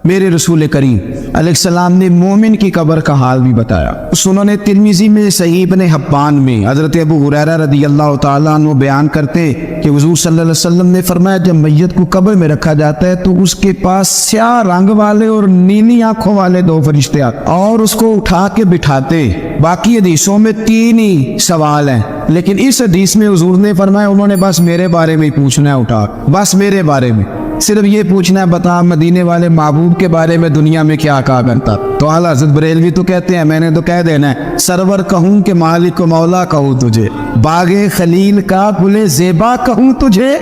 میرے رسول کریم علیہ السلام نے مومن کی قبر کا حال بھی بتایا۔ سنن ترمذی میں، صحیح ابن حبان میں حضرت ابو ہریرہ رضی اللہ تعالیٰ عنہ بیان کرتے کہ حضور صلی اللہ علیہ وسلم نے فرمایا جب میت کو قبر میں رکھا جاتا ہے تو اس کے پاس سیاہ رنگ والے اور نیلی آنکھوں والے دو فرشتے آتے اور اس کو اٹھا کے بٹھاتے۔ باقی حدیثوں میں 3 ہی سوال ہیں، لیکن اس حدیث میں حضور نے فرمایا انہوں نے بس میرے بارے میں پوچھنا ہے، اٹھا بس میرے بارے میں صرف یہ پوچھنا ہے، بتا مدینے والے محبوب کے بارے میں دنیا میں کیا کہا کرتا۔ تو اعلیٰ حضرت بریلوی تو کہتے ہیں، میں نے تو کہہ دینا ہے، سرور کہوں کہ مالک و مولا کہوں تجھے، باغ خلیل کا گل زیبا کہوں تجھے،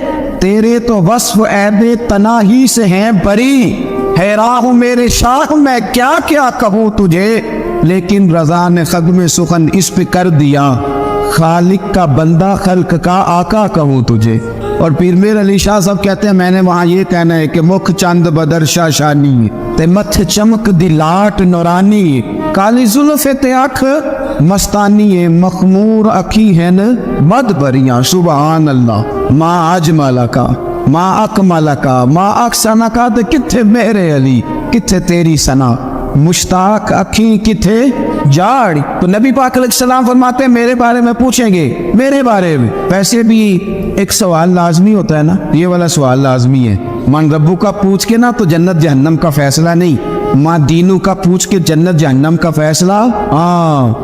تیرے تو وصف عیب تناہی سے ہیں بری، حیران ہوں میرے شاہ میں کیا کیا کہوں تجھے، لیکن رضا نے خدم سخن اس پہ کر دیا، خالق کا بندہ خلق کا آقا کہوں تجھے۔ اور پیر میر علی شاہ صاحب کہتے ہیں میں نے وہاں یہ کہنا ہے کہ مکھ چند بدر شاشانی تے متھ چمک دی لاٹ نورانی، کالی زلف تے اکھ مستانی مخمور اکھی ہیں مد بریاں، سبحان اللہ، ما اجمل کا ما اکمل کا ما احسن کا، تے کتھے میرے علی کتھے تیری ثنا، مشتاق اکھیں کتھے جاڑ۔ تو نبی پاک علیہ السلام فرماتے ہیں میرے بارے میں پوچھیں گے، میرے بارے میں۔ ویسے بھی ایک سوال لازمی ہوتا ہے نا، یہ والا سوال لازمی ہے، من ربو کا پوچھ کے نا تو جنت جہنم کا فیصلہ نہیں، ماں دینو کا پوچھ کے جنت جہنم کا فیصلہ۔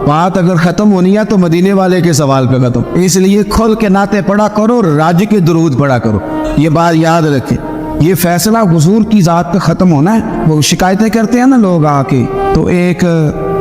بات اگر ختم ہونی ہے تو مدینے والے کے سوال پہ ختم، اس لیے کھل کے نعتیں پڑھا کرو، راج کے درود پڑھا کرو، یہ بات یاد رکھیں۔ یہ فیصلہ حضور کی ذات پہ ختم ہونا ہے۔ وہ شکایتیں کرتے ہیں نا لوگ آ کے، تو ایک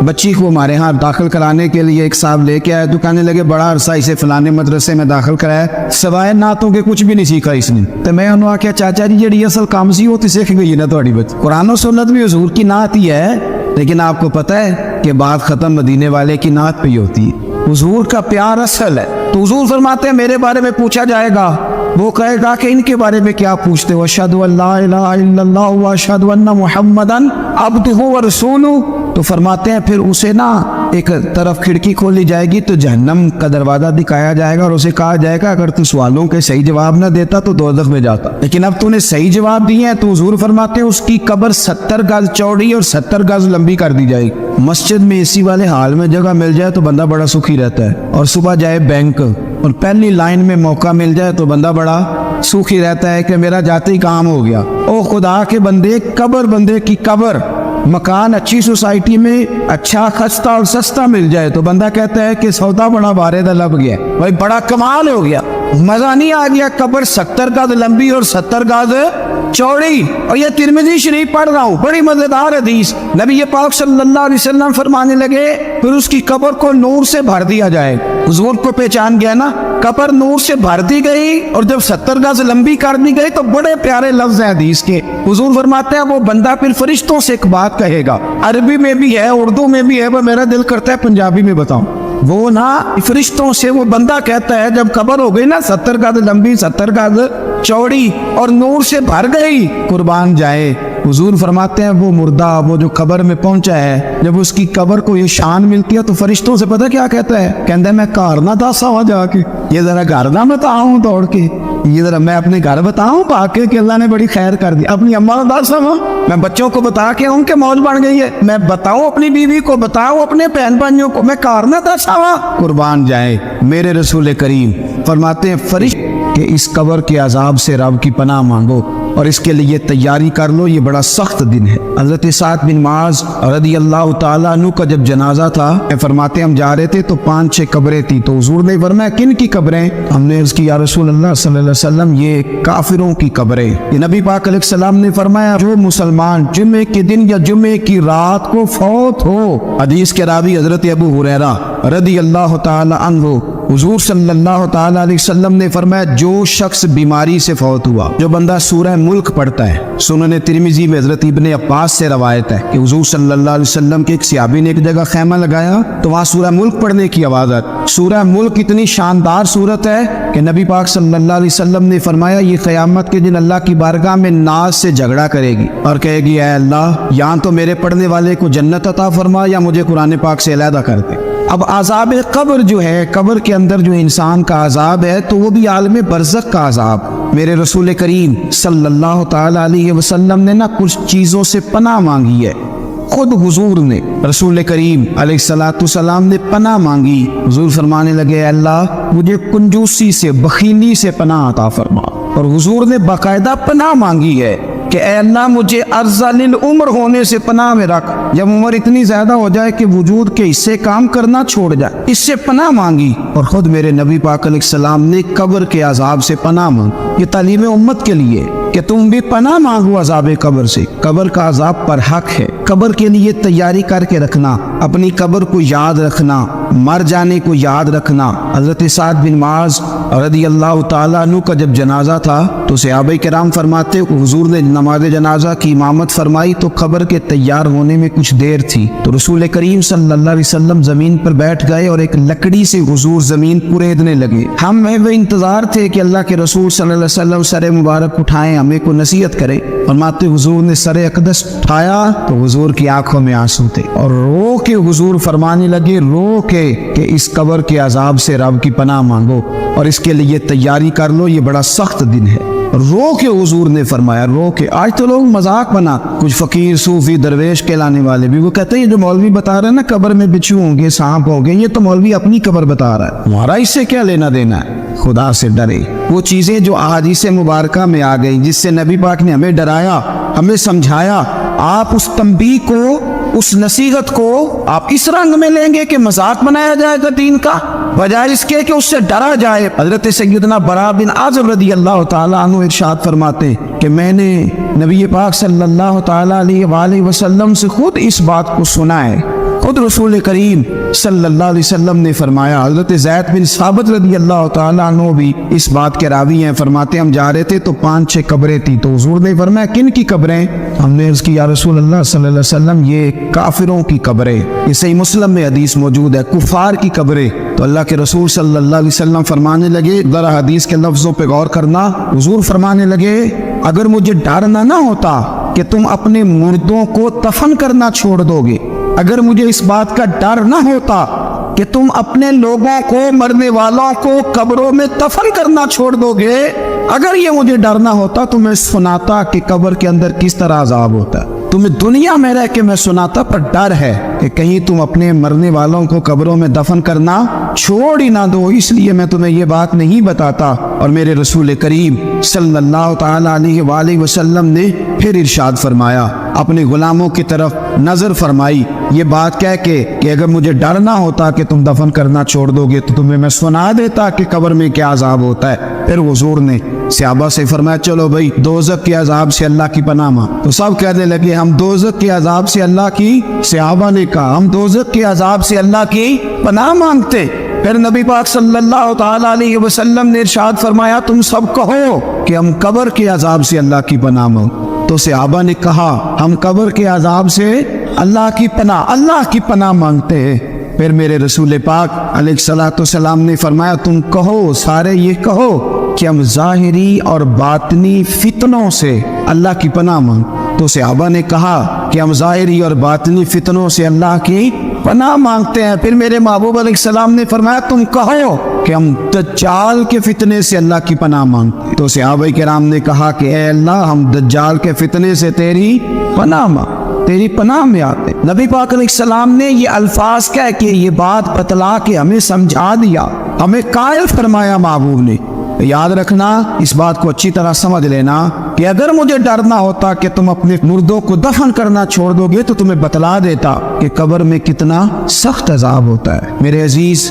بچی کو ہمارے ہاں داخل کرانے کے لیے ایک صاحب لے کے آئے، تو کہنے لگے بڑا عرصہ اسے فلانے مدرسے میں داخل کرایا، سوائے نعتوں کے کچھ بھی نہیں سیکھا اس نے۔ تو میں انہوں نے کہا چاچا جی جڑی اصل کام سی وہ تو سیکھ گئی نا تھوڑی بچ، قرآن و سنت بھی حضور کی نعت ہی ہے، لیکن آپ کو پتہ ہے کہ بات ختم مدینے والے کی نعت پہ ہی ہوتی ہے۔ حضور کا پیار اصل ہے، تو حضور فرماتے ہیں میرے بارے میں پوچھا جائے گا، وہ کہے گا کہ ان کے بارے میں کیا پوچھتے ہو، اشہدو ان لا الہ الا اللہ واشہدو ان محمدن عبدہ ورسولہ۔ تو فرماتے ہیں پھر اسے نا ایک طرف کھڑکی کھولی جائے گی تو جہنم کا دروازہ دکھایا جائے گا اور اسے کہا جائے گا اگر تو سوالوں کے صحیح جواب نہ دیتا تو دوزخ میں جاتا، لیکن اب تو نے صحیح جواب دیے ہیں۔ تو حضور فرماتے ہیں اس کی قبر 70 گز چوڑی اور 70 گز لمبی کر دی جائے گی۔ مسجد میں اسی والے حال میں جگہ مل جائے تو بندہ بڑا سکھی رہتا ہے، اور صبح جائے بینک اور پہلی لائن میں موقع مل جائے تو بندہ بڑا سوکھی رہتا ہے کہ میرا جاتے ہی کام ہو گیا۔ او خدا کے بندے، قبر بندے کی قبر، مکان اچھی سوسائٹی میں اچھا خستہ اور سستا مل جائے تو بندہ کہتا ہے کہ سودا بڑا بارے دا لب گیا، بھائی بڑا کمال ہو گیا، مزہ نہیں آ گیا۔ قبر 70 گز لمبی اور 70 گز چوڑی، اور یہ ترمذی شریف پڑھ رہا ہوں، بڑی مزیدار حدیث۔ نبی پاک صلی اللہ علیہ وسلم فرمانے لگے پھر اس کی قبر کو نور سے بھر دیا جائے۔ حضور کو پہچان گیا نا، قبر نور سے بھر دی گئی، اور جب 70 گز لمبی کر دی گئی تو بڑے پیارے لفظ ہیں حدیث کے۔ حضور فرماتے ہیں وہ بندہ پھر فرشتوں سے ایک بات کہے گا، عربی میں بھی ہے اردو میں بھی ہے، وہ میرا دل کرتا ہے پنجابی میں بتاؤں۔ وہ نا فرشتوں سے وہ بندہ کہتا ہے جب قبر ہو گئی نا 70 گز لمبی 70 گز چوڑی اور نور سے بھر گئی، قربان جائے، حضور فرماتے ہیں وہ مردہ وہ جو قبر میں پہنچا ہے، جب اس کی قبر کو یہ شان ملتی ہے تو فرشتوں سے پتہ کیا کہتا ہے، کہتا ہے میں گھر نہ دسا ہوا جا کے، یہ ذرا گھر نہ بتاؤں دوڑ کے، یہ ذرا میں اپنے گھر بتاؤں پا کے کہ اللہ نے بڑی خیر کر دی، اپنی اماں نہ دسا ہوا، میں بچوں کو بتا کے ان کے موج بن گئی ہے، میں بتاؤں اپنی بیوی کو، بتاؤں اپنے بہن بھائیوں کو، میں گھر نہ دسا ہوا۔ قربان جائے میرے رسول کریم فرماتے ہیں فرشتے کہ اس قبر کے عذاب سے رب کی پناہ مانگو اور اس کے لیے تیاری کر لو، یہ بڑا سخت دن ہے۔ حضرت سعد بن معاذ رضی اللہ تعالیٰ عنہ کا جب جنازہ تھا، فرماتے ہم جا رہے تھے تو 5-6 قبریں تھی، تو حضور نے فرمایا کن کی قبریں؟ ہم نے عرض کی یا رسول اللہ صلی اللہ علیہ وسلم یہ کافروں کی قبریں۔ یہ نبی پاک علیہ السلام نے فرمایا جو مسلمان جمعے کے دن یا جمعے کی رات کو فوت ہو، حدیث کے راوی حضرت ابو ہریرہ رضی اللہ تعالیٰ عنہ، حضور صلی اللہ تعالیٰ علیہ وسلم نے فرمایا جو شخص بیماری سے فوت ہوا، جو بندہ سورہ ملک پڑھتا ہے، سنن ترمذی میں حضرت ابن عباس سے روایت ہے کہ حضور صلی اللہ علیہ وسلم کے ایک صحابی نے ایک جگہ خیمہ لگایا تو وہاں سورہ ملک پڑھنے کی آواز آئی۔ سورہ ملک اتنی شاندار سورت ہے کہ نبی پاک صلی اللہ علیہ وسلم نے فرمایا یہ قیامت کے دن اللہ کی بارگاہ میں ناز سے جھگڑا کرے گی اور کہے گی اے اللہ یا تو میرے پڑھنے والے کو جنت عطا فرما یا مجھے قرآن پاک سے علیحدہ کر دے۔ اب عذاب قبر جو ہے، قبر کے اندر جو انسان کا عذاب ہے تو وہ بھی عالم برزخ کا عذاب۔ میرے رسول کریم صلی اللہ تعالی علیہ وسلم نے نا کچھ چیزوں سے پناہ مانگی ہے۔ خود حضور نے، رسول کریم علیہ السلام نے پناہ مانگی۔ حضور فرمانے لگے اے اللہ مجھے کنجوسی سے، بخیلی سے پناہ عطا فرما، اور حضور نے باقاعدہ پناہ مانگی ہے کہ اے اللہ مجھے ارذل العمر ہونے سے پناہ میں رکھ، جب عمر اتنی زیادہ ہو جائے کہ وجود کے حصے کام کرنا چھوڑ جائے، اس سے پناہ مانگی۔ اور خود میرے نبی پاک علیہ السلام نے قبر کے عذاب سے پناہ مانگی۔ یہ تعلیم امت کے لیے کہ تم بھی پناہ مانگو عذاب قبر سے۔ قبر کا عذاب پر حق ہے، قبر کے لیے تیاری کر کے رکھنا، اپنی قبر کو یاد رکھنا، مر جانے کو یاد رکھنا۔ حضرت سعد بن معاذ رضی اللہ تعالیٰ عنہ کا جب جنازہ تھا تو صحابہ کرام فرماتے کہ حضور نے نماز جنازہ کی امامت فرمائی تو قبر کے تیار ہونے میں کچھ دیر تھی، تو رسول کریم صلی اللہ علیہ وسلم زمین پر بیٹھ گئے اور ایک لکڑی سے حضور زمین کریدنے لگے۔ ہم میں وہ انتظار تھے کہ اللہ کے رسول صلی اللہ علیہ وسلم سر مبارک اٹھائیں، ہمیں کو نصیحت کرے۔ فرماتے حضور نے سر اقدس اٹھایا تو حضور کی آنکھوں میں آنسو تھے، اور رو کے حضور فرمانے لگے، رو کے کہ اس قبر کے عذاب سے رب کی پناہ مانگو اور اس کے لیے تیاری کر لو، یہ بڑا سخت دن ہے۔ رو کے حضور نے فرمایا، رو کے۔ آج تو لوگ مذاق بنا، کچھ فقیر صوفی درویش کہلانے والے بھی وہ کہتے ہیں یہ جو مولوی بتا رہے ہیں نا قبر میں بچھو ہوں گے، سانپ ہوں گے، یہ تو مولوی اپنی قبر بتا رہا ہے، ہمارا اس سے کیا لینا دینا ہے۔ خدا سے ڈرے۔ وہ چیزیں جو احادیث مبارکہ میں آ گئی جس سے نبی پاک نے ہمیں ڈرایا، ہمیں سمجھایا، آپ اس تنبیہ کو، اس نصیحت کو آپ اس رنگ میں لیں گے کہ مذاق بنایا جائے گا دین کا، بجائے اس کے کہ اس سے ڈرا جائے۔ حضرت سیدنا براء بن عازب رضی اللہ تعالیٰ عنہ ارشاد فرماتے کہ میں نے نبی پاک صلی اللہ تعالیٰ علیہ وآلہ وسلم سے خود اس بات کو سنا ہے، خود رسول کریم صلی اللہ علیہ وسلم نے فرمایا۔ حضرت زید بن ثابت رضی اللہ تعالیٰ عنہ بھی اس بات کے راوی ہیں، فرماتے ہم جا رہے تھے تو 5-6 قبریں تھیں، تو حضور نے فرمایا کن کی قبریں؟ ہم نے عرض کی یا رسول اللہ صلی اللہ علیہ وسلم یہ کافروں کی قبریں، یہ صحیح مسلم میں حدیث موجود ہے، کفار کی قبریں۔ تو اللہ کے رسول صلی اللہ علیہ وسلم فرمانے لگے، ذرا حدیث کے لفظوں پہ غور کرنا، حضور فرمانے لگے اگر مجھے ڈر نہ ہوتا کہ تم اپنے مردوں کو دفن کرنا چھوڑ دو گے، اگر مجھے اس بات کا ڈر نہ ہوتا کہ تم اپنے لوگوں کو، مرنے والوں کو قبروں میں دفن کرنا چھوڑ دو گے، اگر یہ مجھے ڈر نہ ہوتا تو میں سناتا کہ قبر کے اندر کس طرح عذاب ہوتا ہے۔ تمہیں دنیا میں رہ کے میں سناتا، پر ڈر ہے کہ کہیں تم اپنے مرنے والوں کو قبروں میں دفن کرنا چھوڑ ہی نہ دو، اس لیے میں تمہیں یہ بات نہیں بتاتا۔ اور میرے رسول کریم صلی اللہ تعالی علیہ وآلہ وسلم نے پھر ارشاد فرمایا، اپنے غلاموں کی طرف نظر فرمائی، یہ بات کہہ کے کہ اگر مجھے ڈر نہ ہوتا کہ تم دفن کرنا چھوڑ دو گے تو تمہیں میں سنا دیتا کہ قبر میں کیا عذاب ہوتا ہے۔ پھر حضور نے صحابہ سے فرمایا چلو بھائی دوزخ کے عذاب سے اللہ کی پناہ مانگ، تو سب کہنے لگے ہم دوزخ کے عذاب سے اللہ کی، صحابہ نے کہا ہم دوزخ کے عذاب سے اللہ کی پناہ مانگتے۔ پھر نبی پاک صلی اللہ تعالی علیہ وسلم نے ارشاد فرمایا تم سب کہو کہ ہم قبر کے عذاب سے اللہ کی پناہ مانگ، تو صحابہ نے کہا ہم قبر کے عذاب سے اللہ کی پناہ مانگتے ہیں۔ پھر میرے رسول پاک علیہ الصلوۃ والسلام نے فرمایا تم کہو، سارے یہ کہو کہ ہم ظاہری اور باطنی فتنوں سے اللہ کی پناہ مانگ، تو صحابہ نے کہا کہ ہم ظاہری اور باطنی فتنوں سے اللہ کی پناہ مانگتے ہیں۔ پھر میرے محبوب علیہ السلام نے فرمایا تم کہو کہ ہم دجال کے فتنے سے اللہ کی پناہ مانگتے ہیں، تو صحابہ کرام نے کہا کہ اے اللہ ہم دجال کے فتنے سے تیری پناہ مانگ، تیری پناہ میں آتے۔ نبی پاک علیہ السلام نے یہ الفاظ کہہ کے یہ بات بتلا کے ہمیں سمجھا دیا، ہمیں قائل فرمایا محبوب نے۔ یاد رکھنا، اس بات کو اچھی طرح سمجھ لینا کہ اگر مجھے ڈر نہ ہوتا کہ تم اپنے مردوں کو دفن کرنا چھوڑ دو گے تو تمہیں بتلا دیتا کہ قبر میں کتنا سخت عذاب ہوتا ہے۔ میرے عزیز،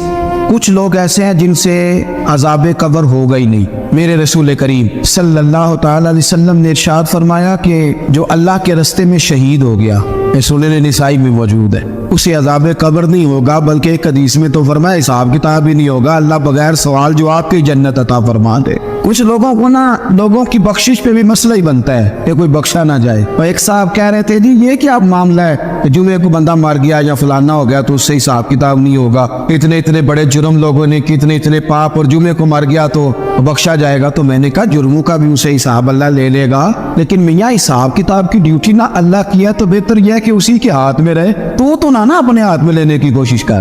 کچھ لوگ ایسے ہیں جن سے عذاب قبر ہوگا ہی نہیں۔ میرے رسول کریم صلی اللہ تعالی علیہ وسلم نے ارشاد فرمایا کہ جو اللہ کے رستے میں شہید ہو گیا، سنن نسائی میں موجود ہے، اسے عذاب قبر نہیں ہوگا، بلکہ ایک حدیث میں تو فرمایا حساب کتاب ہی نہیں ہوگا، اللہ بغیر سوال جواب کے جنت عطا فرما دے۔ کچھ لوگوں کو نا لوگوں کی بخشش پہ بھی مسئلہ ہی بنتا ہے کہ کوئی بخشا نہ جائے۔ اور ایک صاحب کہہ رہے تھے جی یہ کیا معاملہ ہے کہ جمعے کو بندہ مر گیا یا فلانا ہو گیا تو اس سے حساب کتاب نہیں ہوگا، اتنے بڑے جرم لوگوں نے کی، اتنے پاپ، اور جمعے کو مر گیا تو بخشا جائے گا۔ تو میں نے کہا جرموں کا بھی اسے حساب اللہ لے لے گا، لیکن میاں حساب کتاب کی ڈیوٹی نہ اللہ کی ہے تو بہتر یہ ہے کہ اسی کے ہاتھ میں رہے، تو نہ اپنے ہاتھ میں لینے کی کوشش کر۔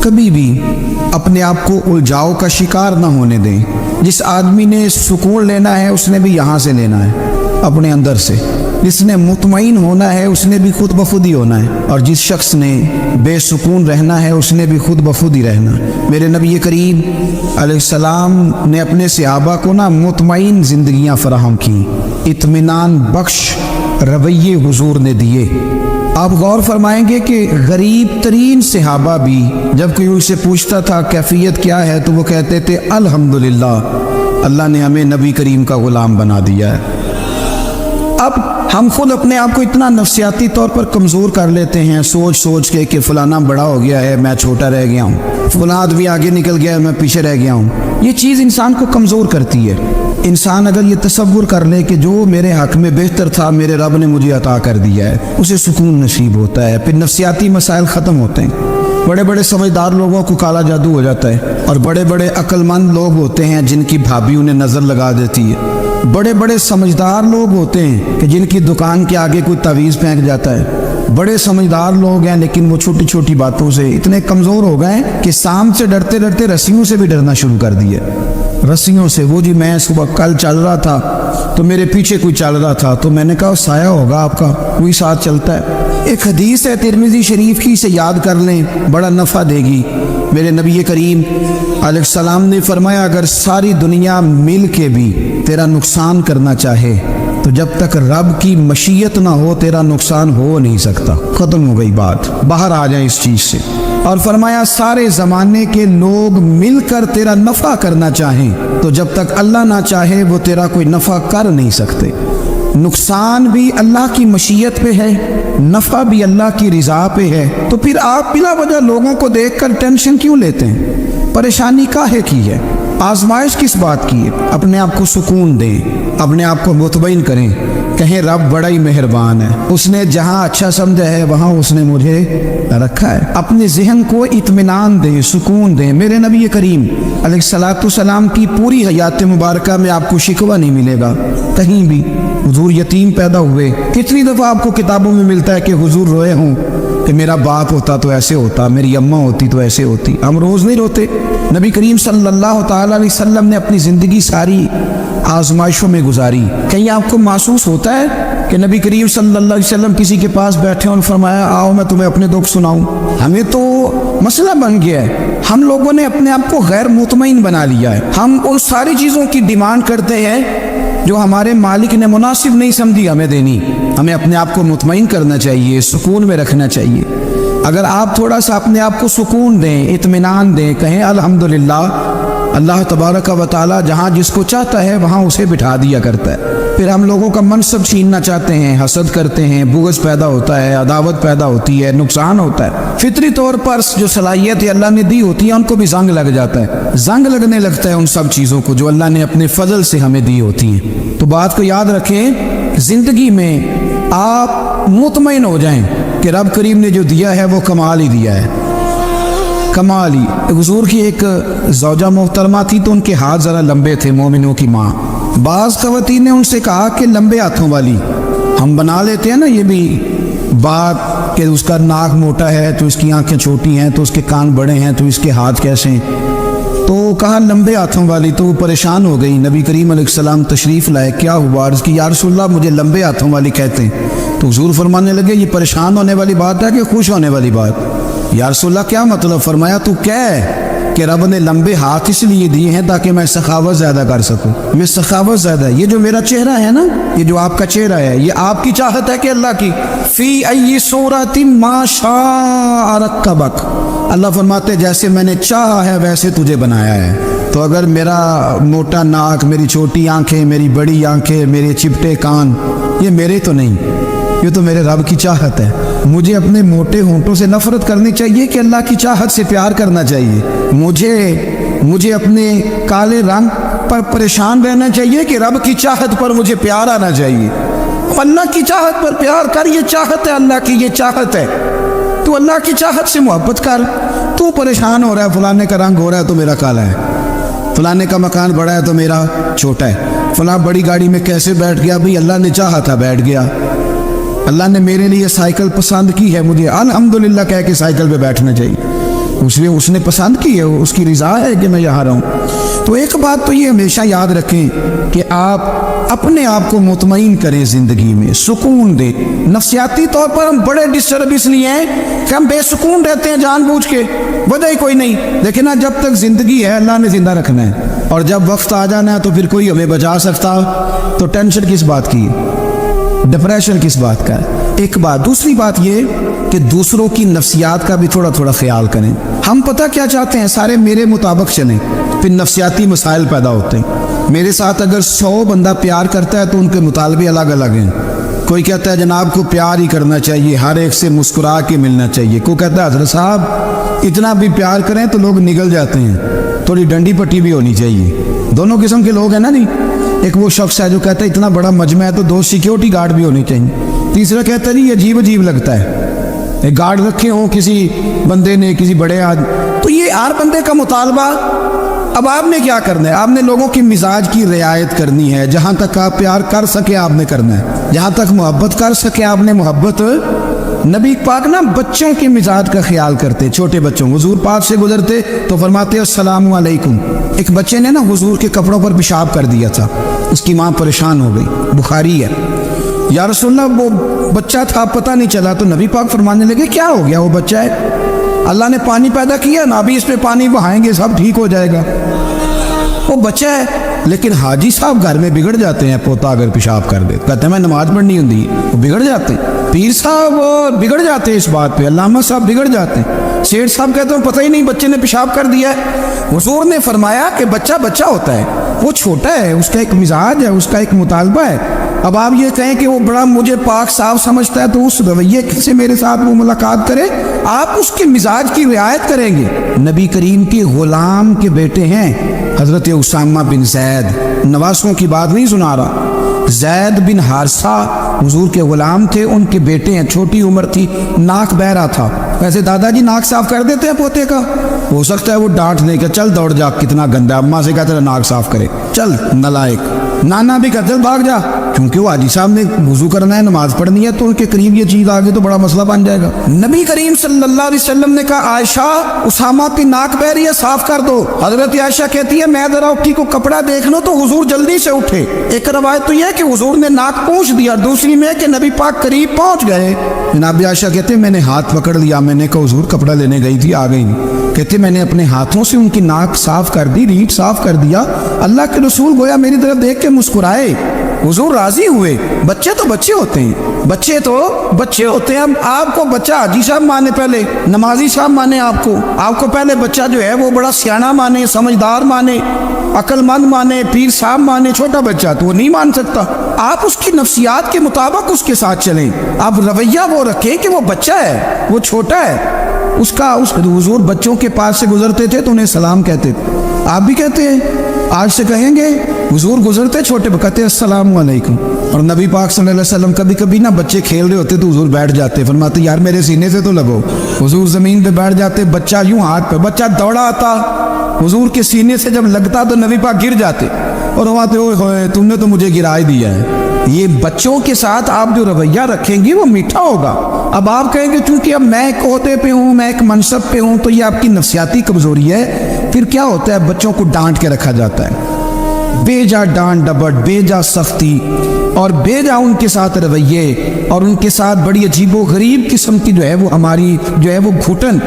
کبھی بھی اپنے آپ کو الجھاؤ کا شکار نہ ہونے دیں۔ جس آدمی نے سکون لینا ہے اس نے بھی یہاں سے لینا ہے، اپنے اندر سے۔ جس نے مطمئن ہونا ہے اس نے بھی خود بخود ہی ہونا ہے، اور جس شخص نے بے سکون رہنا ہے اس نے بھی خود بخود ہی رہنا ہے۔ میرے نبی کریم علیہ السلام نے اپنے صحابہ کو مطمئن زندگیاں فراہم کی، اطمینان بخش رویے حضور نے دیے۔ آپ غور فرمائیں گے کہ غریب ترین صحابہ بھی جب کوئی ان سے پوچھتا تھا کیفیت کیا ہے تو وہ کہتے تھے الحمدللہ، اللہ نے ہمیں نبی کریم کا غلام بنا دیا ہے۔ اب ہم خود اپنے آپ کو اتنا نفسیاتی طور پر کمزور کر لیتے ہیں، سوچ سوچ کے کہ فلانا بڑا ہو گیا ہے میں چھوٹا رہ گیا ہوں، فلاں آدمی آگے نکل گیا ہے میں پیچھے رہ گیا ہوں۔ یہ چیز انسان کو کمزور کرتی ہے۔ انسان اگر یہ تصور کر لے کہ جو میرے حق میں بہتر تھا میرے رب نے مجھے عطا کر دیا ہے، اسے سکون نصیب ہوتا ہے، پھر نفسیاتی مسائل ختم ہوتے ہیں۔ بڑے بڑے سمجھدار لوگوں کو کالا جادو ہو جاتا ہے، اور بڑے بڑے عقل مند لوگ ہوتے ہیں جن کی بھابھی انہیں نظر لگا دیتی ہے۔ بڑے بڑے سمجھدار لوگ ہوتے ہیں کہ جن کی دکان کے آگے کوئی تعویذ پھینک جاتا ہے۔ بڑے سمجھدار لوگ ہیں لیکن وہ چھوٹی چھوٹی باتوں سے اتنے کمزور ہو گئے کہ سام سے ڈرتے ڈرتے رسیوں سے بھی ڈرنا شروع کر دیا۔ رسیوں سے، وہ جی میں صبح کل چل رہا تھا تو میرے پیچھے کوئی چل رہا تھا تو میں نے کہا سایہ ہوگا آپ کا، کوئی ساتھ چلتا ہے۔ ایک حدیث ہے ترمذی شریف کی، اسے یاد کر لیں، بڑا نفع دے گی۔ میرے نبی کریم علیہ السلام نے فرمایا اگر ساری دنیا مل کے بھی تیرا نقصان کرنا چاہے تو جب تک رب کی مشیت نہ ہو تیرا نقصان ہو نہیں سکتا۔ ختم ہو گئی بات، باہر آ جائیں اس چیز سے۔ اور فرمایا سارے زمانے کے لوگ مل کر تیرا نفع کرنا چاہیں تو جب تک اللہ نہ چاہے وہ تیرا کوئی نفع کر نہیں سکتے۔ نقصان بھی اللہ کی مشیت پہ ہے، نفع بھی اللہ کی رضا پہ ہے، تو پھر آپ بلا وجہ لوگوں کو دیکھ کر ٹینشن کیوں لیتے ہیں؟ پریشانی کاہے کی ہے؟ آزمائش کس بات کی ہے؟ اپنے آپ کو سکون دیں، اپنے آپ کو مطمئن کریں، کہیں رب بڑا ہی مہربان ہے، اس نے جہاں اچھا سمجھا ہے وہاں اس نے مجھے رکھا ہے۔ اپنے ذہن کو اطمینان دیں، سکون دیں۔ میرے نبی کریم علیہ السلام کی پوری حیات مبارکہ میں آپ کو شکوہ نہیں ملے گا کہیں بھی۔ حضور یتیم پیدا ہوئے، کتنی دفعہ آپ کو کتابوں میں ملتا ہے کہ حضور روئے ہوں کہ میرا باپ ہوتا تو ایسے ہوتا، میری اماں ہوتی تو ایسے ہوتی۔ ہم روز نہیں روتے۔ نبی کریم صلی اللہ تعالی علیہ وسلم نے اپنی زندگی ساری آزمائشوں میں گزاری۔ کہیں آپ کو محسوس ہوتا ہے کہ نبی کریم صلی اللہ علیہ وسلم کسی کے پاس بیٹھے اور فرمایا آؤ میں تمہیں اپنے دکھ سناؤں؟ ہمیں تو مسئلہ بن گیا ہے، ہم لوگوں نے اپنے آپ کو غیر مطمئن بنا لیا ہے۔ ہم ان ساری چیزوں کی ڈیمانڈ کرتے ہیں جو ہمارے مالک نے مناسب نہیں سمجھی ہمیں دینی۔ ہمیں اپنے آپ کو مطمئن کرنا چاہیے، سکون میں رکھنا چاہیے۔ اگر آپ تھوڑا سا اپنے آپ کو سکون دیں، اطمینان دیں، کہیں الحمدللہ، اللہ تبارک و تعالی جہاں جس کو چاہتا ہے وہاں اسے بٹھا دیا کرتا ہے۔ پھر ہم لوگوں کا منصب چھیننا چاہتے ہیں، حسد کرتے ہیں، بغض پیدا ہوتا ہے، عداوت پیدا ہوتی ہے، نقصان ہوتا ہے۔ فطری طور پر جو صلاحیت اللہ نے دی ہوتی ہے ان کو بھی زنگ لگ جاتا ہے، زنگ لگنے لگتا ہے ان سب چیزوں کو جو اللہ نے اپنے فضل سے ہمیں دی ہوتی ہیں۔ تو بات کو یاد رکھیں، زندگی میں آپ مطمئن ہو جائیں کہ رب کریم نے جو دیا ہے وہ کمال ہی دیا ہے، کمال ہی۔ حضور کی ایک زوجہ محترمہ تھی تو ان کے ہاتھ ذرا لمبے تھے، مومنوں کی ماں۔ بعض خواتین نے ان سے کہا کہ لمبے ہاتھوں والی، ہم بنا لیتے ہیں نا یہ بھی بات کہ اس کا ناک موٹا ہے تو اس کی آنکھیں چھوٹی ہیں تو اس کے کان بڑے ہیں تو اس کے ہاتھ کیسے ہیں، تو کہا لمبے ہاتھوں والی۔ تو وہ پریشان ہو گئی، نبی کریم علیہ السلام تشریف لائے، کیا ہوا؟ عرض کی یا رسول اللہ مجھے لمبے ہاتھوں والی کہتے ہیں۔ تو حضور فرمانے لگے یہ پریشان ہونے والی بات ہے کہ خوش ہونے والی بات؟ یا رسول اللہ کیا مطلب؟ فرمایا تو کہہ کہ رب نے لمبے ہاتھ اس لیے دیے ہیں تاکہ میں سخاوت زیادہ کر سکوں، میں سخاوت زیادہ، یہ جو میرا چہرہ ہے نا، یہ جو آپ کا چہرہ ہے، یہ آپ کی چاہت ہے کہ اللہ کی؟ فی ای صورت ما شاء رکبک، اللہ فرماتے جیسے میں نے چاہا ہے ویسے تجھے بنایا ہے۔ تو اگر میرا موٹا ناک، میری چھوٹی آنکھیں، میری بڑی آنکھیں، میرے چپٹے کان، یہ میرے تو نہیں، یہ تو میرے رب کی چاہت ہے۔ مجھے اپنے موٹے ہونٹوں سے نفرت کرنی چاہیے کہ اللہ کی چاہت سے پیار کرنا چاہیے؟ مجھے اپنے کالے رنگ پر پریشان رہنا چاہیے کہ رب کی چاہت پر مجھے پیار آنا چاہیے؟ اللہ کی چاہت پر پیار کر، یہ چاہت ہے اللہ کی، یہ چاہت ہے۔ تو اللہ کی چاہت سے محبت کر۔ تو پریشان ہو رہا ہے فلانے کا رنگ ہو رہا ہے تو میرا کالا ہے، فلانے کا مکان بڑا ہے تو میرا چھوٹا ہے، فلاں بڑی گاڑی میں کیسے بیٹھ گیا؟ بھئی اللہ نے چاہا تھا بیٹھ گیا، اللہ نے میرے لیے سائیکل پسند کی ہے، مجھے الحمدللہ کہہ کے سائیکل پہ بیٹھنا چاہیے۔ اس نے پسند کی ہے، اس کی رضا ہے کہ میں یہاں رہوں۔ تو ایک بات تو یہ ہمیشہ یاد رکھیں کہ آپ اپنے آپ کو مطمئن کریں، زندگی میں سکون دیں۔ نفسیاتی طور پر ہم بڑے ڈسٹرب اس لیے ہیں کہ ہم بے سکون رہتے ہیں جان بوجھ کے، وجہ ہی کوئی نہیں۔ لیکن نا جب تک زندگی ہے اللہ نے زندہ رکھنا ہے، اور جب وقت آ جانا ہے تو پھر کوئی ہمیں بچا سکتا، تو ٹینشن کس بات کی ہے، ڈپریشن کس بات کا ہے۔ ایک بات، دوسری بات یہ کہ دوسروں کی نفسیات کا بھی تھوڑا تھوڑا خیال کریں۔ ہم پتہ کیا چاہتے ہیں، سارے میرے مطابق چلیں، پھر نفسیاتی مسائل پیدا ہوتے ہیں۔ میرے ساتھ اگر 100 بندہ پیار کرتا ہے تو ان کے مطالبے الگ الگ ہیں۔ کوئی کہتا ہے جناب کو پیار ہی کرنا چاہیے، ہر ایک سے مسکرا کے ملنا چاہیے۔ کوئی کہتا ہے حضرت صاحب اتنا بھی پیار کریں تو لوگ نگل جاتے ہیں، تھوڑی ڈنڈی پٹی بھی ہونی چاہیے۔ دونوں قسم کے لوگ ہیں نا، نہیں؟ ایک وہ شخص ہے جو کہتا ہے اتنا بڑا مجمع ہے تو 2 سیکیورٹی گارڈ بھی ہونے چاہیے۔ تیسرا کہتا ہے یہ عجیب عجیب لگتا ہے، ایک گارڈ رکھے ہوں کسی بندے نے، کسی بڑے آدمی۔ تو یہ ہر بندے کا مطالبہ۔ اب آپ نے کیا کرنا ہے، آپ نے لوگوں کی مزاج کی رعایت کرنی ہے۔ جہاں تک آپ پیار کر سکے آپ نے کرنا ہے، جہاں تک محبت کر سکے آپ نے محبت۔ نبی پاک نا بچوں کے مزاج کا خیال کرتے، چھوٹے بچوں، حضور پاک سے گزرتے تو فرماتے السلام علیکم۔ ایک بچے نے نا حضور کے کپڑوں پر پیشاب کر دیا تھا، اس کی ماں پریشان ہو گئی، بخاری ہے۔ یا رسول اللہ وہ بچہ تھا پتہ نہیں چلا، تو نبی پاک فرمانے لگے کیا ہو گیا، وہ بچہ ہے، اللہ نے پانی پیدا کیا نا، ابھی اس پہ پانی بہائیں گے سب ٹھیک ہو جائے گا، وہ بچہ ہے۔ لیکن حاجی صاحب گھر میں بگڑ جاتے ہیں، پوتا اگر پیشاب کر دے کہتے ہیں میں نماز پڑھنی ہوتی ہے، وہ بگڑ جاتے ہیں۔ پیر صاحب وہ بگڑ جاتے ہیں اس بات پہ، علامہ صاحب بگڑ جاتے ہیں، سیٹھ صاحب کہتے ہیں پتہ ہی نہیں بچے نے پیشاب کر دیا ہے۔ حضور نے فرمایا کہ بچہ بچہ ہوتا ہے، وہ چھوٹا ہے، اس کا ایک مزاج ہے، اس کا ایک مطالبہ ہے۔ اب آپ یہ کہیں کہ وہ بڑا مجھے پاک صاف سمجھتا ہے تو اس رویے سے میرے ساتھ وہ ملاقات کرے، آپ اس کے مزاج کی رعایت کریں گے۔ نبی کریم کے غلام کے بیٹے ہیں حضرت اسامہ بن زید، نواسوں کی بات نہیں سنا رہا، زید بن حارثہ حضور کے غلام تھے، ان کے بیٹے ہیں، چھوٹی عمر تھی، ناک بہ رہا تھا۔ ویسے دادا جی ناک صاف کر دیتے ہیں پوتے کا، ہو سکتا ہے وہ ڈانٹ دے کہ چل دوڑ جا کتنا گندا، اماں سے کہتے ہیں ناک صاف کرے، چل نالائق، نانا بھی کہتے ہیں بھاگ جا، کیونکہ وہ حاجی صاحب نے وضو کرنا ہے، نماز پڑھنی ہے، تو ان کے قریب یہ چیز آگے تو بڑا مسئلہ بن جائے گا۔ نبی کریم صلی اللہ علیہ وسلم نے کہا عائشہ اسامہ کی ناک بہ رہی ہے صاف کر دو۔ حضرت عائشہ کہتی ہے میں ذرا اٹھی کو کپڑا دیکھ لوں تو حضور جلدی سے اٹھے۔ ایک روایت تو یہ ہے کہ حضور نے ناک پوچھ دیا، دوسری میں کہ نبی پاک قریب پہنچ گئے۔ جناب عائشہ کہتے ہیں میں نے ہاتھ پکڑ لیا، میں نے کہا حضور کپڑا لینے گئی تھی آ گئی نہیں، کہتے میں نے اپنے ہاتھوں سے ان کی ناک صاف کر دی، ریٹ صاف کر دیا۔ اللہ کے رسول گویا میری طرف دیکھ کے مسکرائے، حضور راضی ہوئے۔ بچے تو بچے ہوتے ہیں، بچے تو بچے ہوتے ہیں۔ اب آپ کو بچہ حاجی صاحب مانے، پہلے نمازی صاحب مانے، آپ کو پہلے بچہ جو ہے وہ بڑا سیاںہ مانے، سمجھدار مانے، عقل مند مانے، پیر صاحب مانے، چھوٹا بچہ تو وہ نہیں مان سکتا۔ آپ اس کی نفسیات کے مطابق اس کے ساتھ چلیں، آپ رویہ وہ رکھیں کہ وہ بچہ ہے، وہ چھوٹا ہے، اس حضور بچوں کے پاس سے گزرتے تھے تو انہیں سلام کہتے تھے، آپ بھی کہتے ہیں، آج سے کہیں گے حضور گزرتے چھوٹے کہتے السلام علیکم۔ اور نبی پاک صلی اللہ علیہ وسلم کبھی کبھی نا بچے کھیل رہے ہوتے تو حضور بیٹھ جاتے، فرماتے یار میرے سینے سے تو لگو، حضور زمین پہ بیٹھ جاتے، بچہ یوں ہاتھ پہ، بچہ دوڑا آتا حضور کے سینے سے جب لگتا تو نبی پاک گر جاتے اور فرماتے اوئے ہوئے تم نے تو مجھے گرا ہی دیا ہے۔ یہ بچوں کے ساتھ آپ جو رویہ رکھیں گے وہ میٹھا ہوگا۔ اب آپ کہیں گے چونکہ اب میں ایک عہدے پہ ہوں، میں ایک منصب پہ ہوں، تو یہ آپ کی نفسیاتی کمزوری ہے۔ پھر کیا ہوتا ہے، بچوں کو ڈانٹ کے رکھا جاتا ہے، بے جا ڈانٹ ڈپٹ، بے جا سختی اور بے جا ان کے ساتھ رویے، اور ان کے ساتھ بڑی عجیب و غریب قسم کی جو ہے وہ ہماری جو ہے وہ گھٹن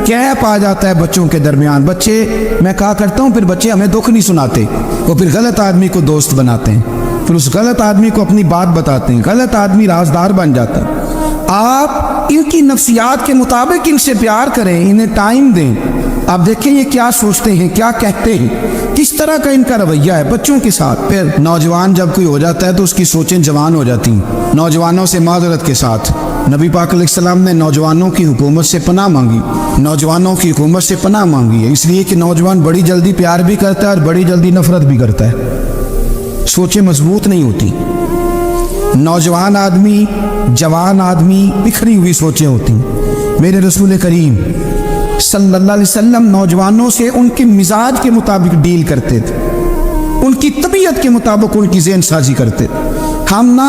گیپ آ جاتا ہے بچوں کے درمیان۔ بچے، میں کہا کرتا ہوں، پھر بچے ہمیں دکھ نہیں سناتے، وہ پھر غلط آدمی کو دوست بناتے ہیں، پھر اس غلط آدمی کو اپنی بات بتاتے ہیں، غلط آدمی رازدار بن جاتا ہے۔ آپ ان کی نفسیات کے مطابق ان سے پیار کریں، انہیں ٹائم دیں، آپ دیکھیں یہ کیا سوچتے ہیں، کیا کہتے ہیں، کس طرح کا ان کا رویہ ہے بچوں کے ساتھ۔ پھر نوجوان جب کوئی ہو جاتا ہے تو اس کی سوچیں جوان ہو جاتی ہیں۔ نوجوانوں سے معذرت کے ساتھ نبی پاک علیہ السلام نے نوجوانوں کی حکومت سے پناہ مانگی، نوجوانوں کی حکومت سے پناہ مانگی ہے، اس لیے کہ نوجوان بڑی جلدی پیار بھی کرتا ہے اور بڑی جلدی نفرت بھی کرتا ہے، سوچیں مضبوط نہیں ہوتی۔ نوجوان آدمی، جوان آدمی، بکھری ہوئی سوچیں ہوتی ہیں۔ میرے رسول کریم صلی اللہ علیہ وسلم نوجوانوں سے ان کے مزاج کے مطابق ڈیل کرتے تھے، ان کی طبیعت کے مطابق ان کی ذہن سازی کرتے تھے۔ ہم نہ